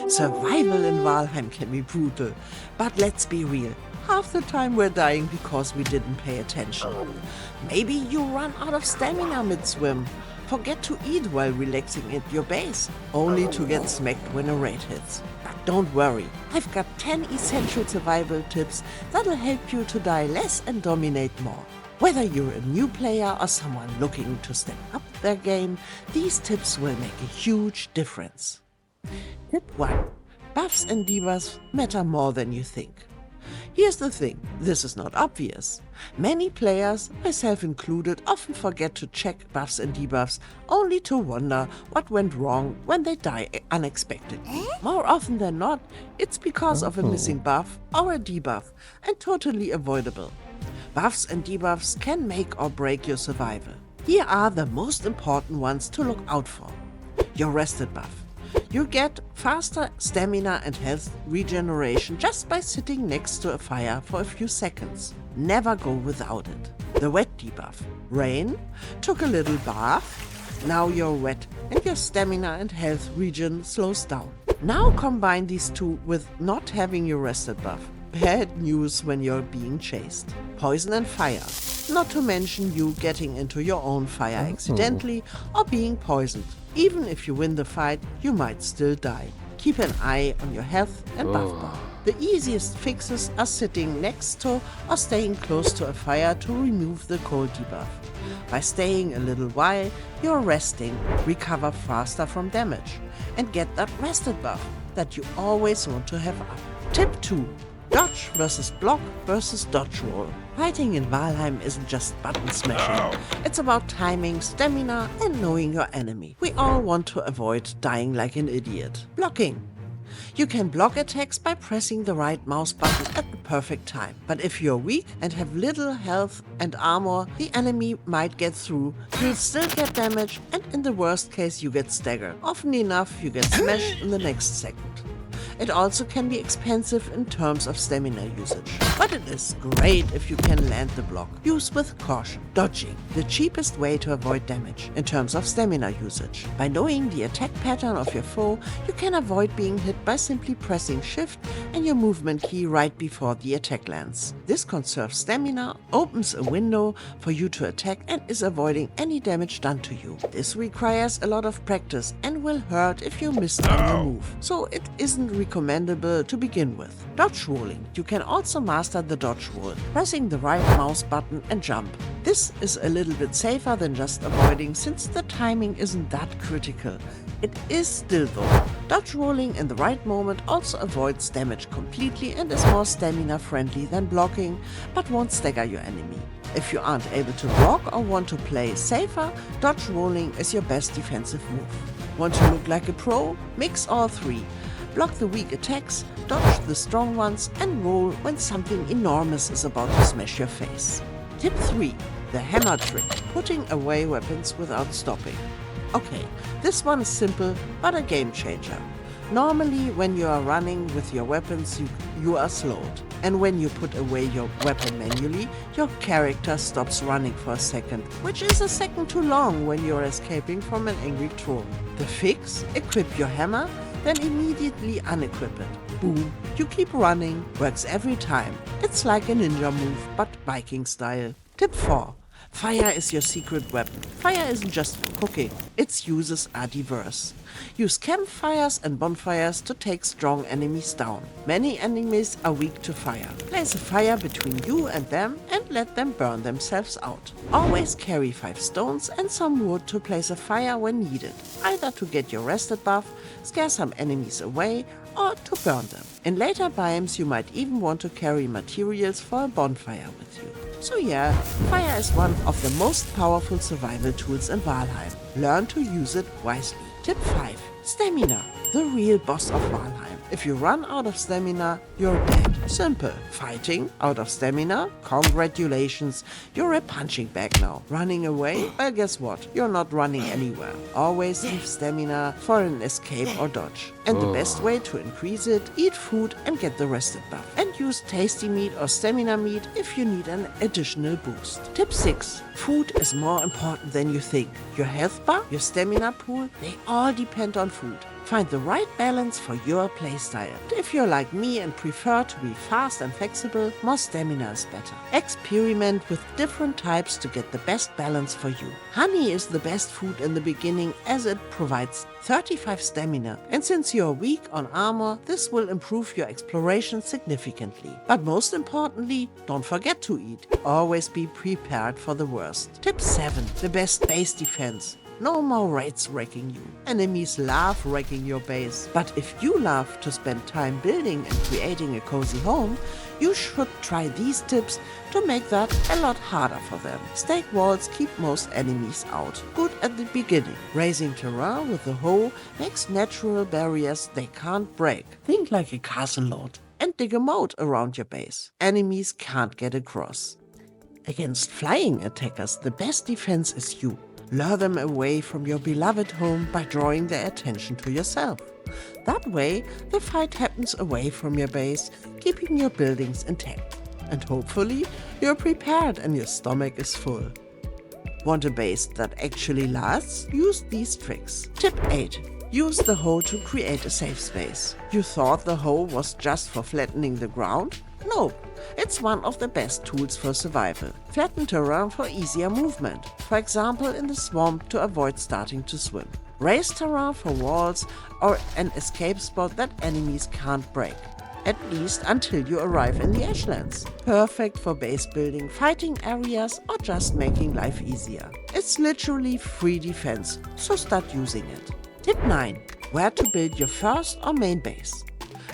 Survival in Valheim can be brutal, but let's be real. Half the time we're dying because we didn't pay attention. Maybe you run out of stamina mid-swim. Forget to eat while relaxing at your base, only to get smacked when a raid hits. But don't worry, I've got 10 essential survival tips that'll help you to die less and dominate more. Whether you're a new player or someone looking to step up their game, these tips will make a huge difference. Tip 1. Buffs and debuffs matter more than you think. Here's the thing, this is not obvious. Many players, myself included, often forget to check buffs and debuffs, only to wonder what went wrong when they die unexpectedly. More often than not, it's because of a missing buff or a debuff, and totally avoidable. Buffs and debuffs can make or break your survival. Here are the most important ones to look out for. Your rested buff. You get faster stamina and health regeneration just by sitting next to a fire for a few seconds. Never go without it. The wet debuff. Rain, took a little bath, now you're wet and your stamina and health regen slows down. Now combine these two with not having your rested buff. Bad news when you're being chased. Poison and fire. Not to mention you getting into your own fire accidentally or being poisoned. Even if you win the fight, you might still die. Keep an eye on your health and buff bar. The easiest fixes are sitting next to or staying close to a fire to remove the cold debuff. By staying a little while, you're resting, recover faster from damage, and get that rested buff that you always want to have up. Tip 2. Dodge versus block versus dodge roll. Fighting in Valheim isn't just button smashing. It's about timing, stamina, and knowing your enemy. We all want to avoid dying like an idiot. Blocking. You can block attacks by pressing the right mouse button at the perfect time. But if you're weak and have little health and armor, the enemy might get through. You'll still get damage, and in the worst case you get staggered. Often enough you get smashed in the next second. It also can be expensive in terms of stamina usage. But it is great if you can land the block. Use with caution. Dodging. The cheapest way to avoid damage in terms of stamina usage. By knowing the attack pattern of your foe, you can avoid being hit by simply pressing Shift and your movement key right before the attack lands. This conserves stamina, opens a window for you to attack, and is avoiding any damage done to you. This requires a lot of practice and will hurt if you miss on your move. So it isn't recommendable to begin with. Dodge rolling. You can also master the dodge roll, pressing the right mouse button and jump. This is a little bit safer than just avoiding, since the timing isn't that critical. It is still though. Dodge rolling in the right moment also avoids damage completely and is more stamina friendly than blocking, but won't stagger your enemy. If you aren't able to block or want to play safer, dodge rolling is your best defensive move. Want to look like a pro? Mix all three. Block the weak attacks, dodge the strong ones, and roll when something enormous is about to smash your face. Tip 3. The hammer trick. Putting away weapons without stopping. Okay, this one is simple, but a game changer. Normally, when you are running with your weapons, you are slowed. And when you put away your weapon manually, your character stops running for a second, which is a second too long when you're escaping from an angry troll. The fix? Equip your hammer, then immediately unequip it. Boom, you keep running. Works every time. It's like a ninja move, but Viking style. Tip 4. Fire is your secret weapon. Fire isn't just for cooking, its uses are diverse. Use campfires and bonfires to take strong enemies down. Many enemies are weak to fire. Place a fire between you and them and let them burn themselves out. Always carry 5 stones and some wood to place a fire when needed, either to get your rested buff, scare some enemies away, or to burn them. In later biomes you might even want to carry materials for a bonfire with you. So yeah, fire is one of the most powerful survival tools in Valheim. Learn to use it wisely. Tip 5. Stamina. The real boss of Valheim. If you run out of stamina, you're dead. Simple. Fighting out of stamina? Congratulations, you're a punching bag now. Running away? Well, guess what? You're not running anywhere. Always leave stamina for an escape or dodge. And the best way to increase it, eat food and get the rested buff. And use tasty meat or stamina meat if you need an additional boost. Tip 6. Food is more important than you think. Your health bar, your stamina pool, they all depend on food. Find the right balance for your playstyle. If you're like me and prefer to be fast and flexible, more stamina is better. Experiment with different types to get the best balance for you. Honey is the best food in the beginning as it provides 35 stamina, and since you're weak on armor, this will improve your exploration significantly. But most importantly, don't forget to eat. Always be prepared for the worst. Tip 7. The best base defense. No more raids wrecking you. Enemies love wrecking your base. But if you love to spend time building and creating a cozy home, you should try these tips to make that a lot harder for them. Stake walls keep most enemies out. Good at the beginning. Raising terrain with a hoe makes natural barriers they can't break. Think like a castle lord and dig a moat around your base. Enemies can't get across. Against flying attackers, the best defense is you. Lure them away from your beloved home by drawing their attention to yourself. That way, the fight happens away from your base, keeping your buildings intact. And hopefully, you're prepared and your stomach is full. Want a base that actually lasts? Use these tricks. Tip 8. Use the hoe to create a safe space. You thought the hoe was just for flattening the ground? No, it's one of the best tools for survival. Flatten terrain for easier movement, for example in the swamp to avoid starting to swim. Raise terrain for walls or an escape spot that enemies can't break, at least until you arrive in the Ashlands. Perfect for base building, fighting areas, or just making life easier. It's literally free defense, so start using it. Tip 9. Where to build your first or main base.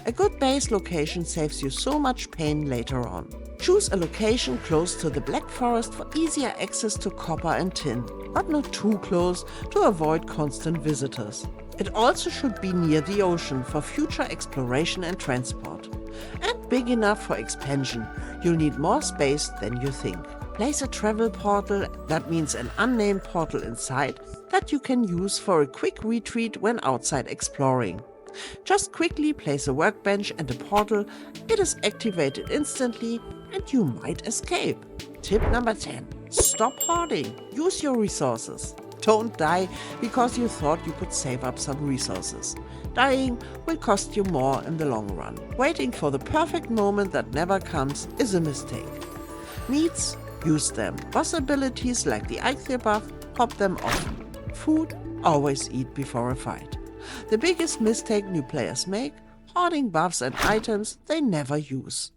A good base location saves you so much pain later on. Choose a location close to the Black Forest for easier access to copper and tin, but not too close to avoid constant visitors. It also should be near the ocean for future exploration and transport. And big enough for expansion. You'll need more space than you think. Place a travel portal, that means an unnamed portal inside, that you can use for a quick retreat when outside exploring. Just quickly place a workbench and a portal, it is activated instantly and you might escape. Tip number 10. Stop hoarding. Use your resources. Don't die because you thought you could save up some resources. Dying will cost you more in the long run. Waiting for the perfect moment that never comes is a mistake. Needs? Use them. Boss abilities like the Eichel buff, pop them off. Food? Always eat before a fight. The biggest mistake new players make? Hoarding buffs and items they never use.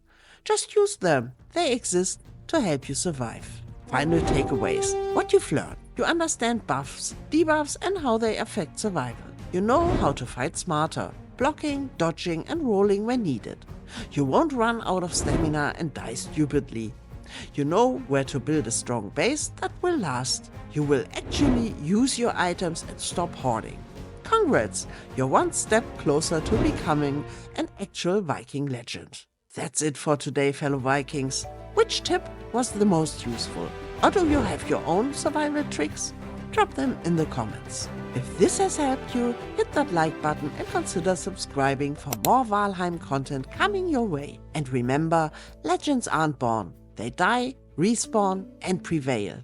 Just use them. They exist to help you survive. Final takeaways. What you've learned. You understand buffs, debuffs and how they affect survival. You know how to fight smarter, blocking, dodging and rolling when needed. You won't run out of stamina and die stupidly. You know where to build a strong base that will last. You will actually use your items and stop hoarding. Congrats, you're one step closer to becoming an actual Viking legend. That's it for today, fellow Vikings. Which tip was the most useful? Or do you have your own survival tricks? Drop them in the comments. If this has helped you, hit that like button and consider subscribing for more Valheim content coming your way. And remember, legends aren't born. They die, respawn and prevail.